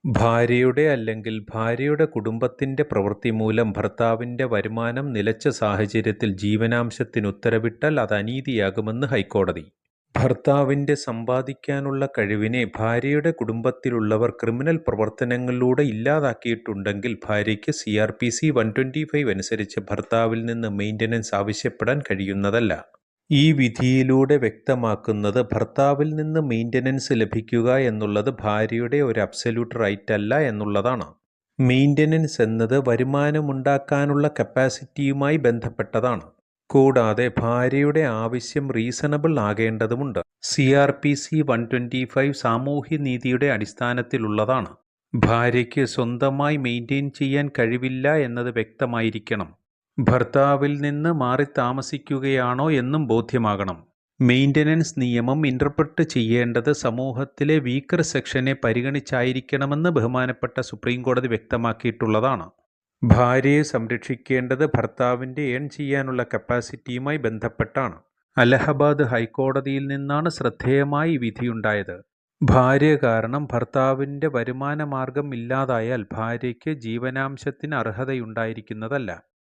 ഭാര്യയുടെ അല്ലെങ്കിൽ ഭാര്യയുടെ കുടുംബത്തിന്റെ പ്രവൃത്തി മൂലം ഭർത്താവിന്റെ വരുമാനം നിലച്ച സാഹചര്യത്തിൽ ജീവനാംശത്തിന് ഉത്തരവിട്ടാൽ അത് അനീതിയാകുമെന്ന് ഹൈക്കോടതി. ഭർത്താവിന്റെ സമ്പാദിക്കാനുള്ള കഴിവിനെ ഭാര്യയുടെ കുടുംബത്തിലുള്ളവർ ക്രിമിനൽ പ്രവർത്തനങ്ങളിലൂടെ ഇല്ലാതാക്കിയിട്ടുണ്ടെങ്കിൽ ഭാര്യയ്ക്ക് CRPC 125 അനുസരിച്ച് ഭർത്താവിൽ നിന്ന് മെയിൻ്റനൻസ് ആവശ്യപ്പെടാൻ കഴിയുന്നതല്ല. ഈ വിധിയിലൂടെ വ്യക്തമാക്കുന്നത് ഭർത്താവിൽ നിന്ന് മെയിൻ്റനൻസ് ലഭിക്കുക എന്നുള്ളത് ഭാര്യയുടെ ഒരു അബ്സല്യൂട്ട് റൈറ്റ് അല്ല എന്നുള്ളതാണ്. മെയിൻ്റനൻസ് എന്നത് വരുമാനമുണ്ടാക്കാനുള്ള കപ്പാസിറ്റിയുമായി ബന്ധപ്പെട്ടതാണ്. കൂടാതെ ഭാര്യയുടെ ആവശ്യം റീസണബിൾ ആകേണ്ടതുണ്ട്. CRPC 125 സാമൂഹ്യനീതിയുടെ അടിസ്ഥാനത്തിലുള്ളതാണ്. ഭാര്യയ്ക്ക് സ്വന്തമായി മെയിൻറ്റെയിൻ ചെയ്യാൻ കഴിവില്ല എന്നത് വ്യക്തമായിരിക്കണം. ഭർത്താവിൽ നിന്ന് മാറി താമസിക്കുകയാണോ എന്നും ബോധ്യമാകണം. മെയിൻ്റനൻസ് നിയമം ഇൻ്റർപ്രറ്റ് ചെയ്യേണ്ടത് സമൂഹത്തിലെ വീക്കർ സെക്ഷനെ പരിഗണിച്ചായിരിക്കണമെന്ന് ബഹുമാനപ്പെട്ട സുപ്രീംകോടതി വ്യക്തമാക്കിയിട്ടുള്ളതാണ്. ഭാര്യയെ സംരക്ഷിക്കേണ്ടത് ഭർത്താവിൻ്റെ ഏൺ ചെയ്യാനുള്ള കപ്പാസിറ്റിയുമായി ബന്ധപ്പെട്ടാണ്. അലഹബാദ് ഹൈക്കോടതിയിൽ നിന്നാണ് ശ്രദ്ധേയമായി വിധിയുണ്ടായത്. ഭാര്യ കാരണം ഭർത്താവിൻ്റെ വരുമാനമാർഗം ഇല്ലാതായാൽ ഭാര്യയ്ക്ക് ജീവനാംശത്തിന് അർഹതയുണ്ടായിരിക്കുന്നതല്ല.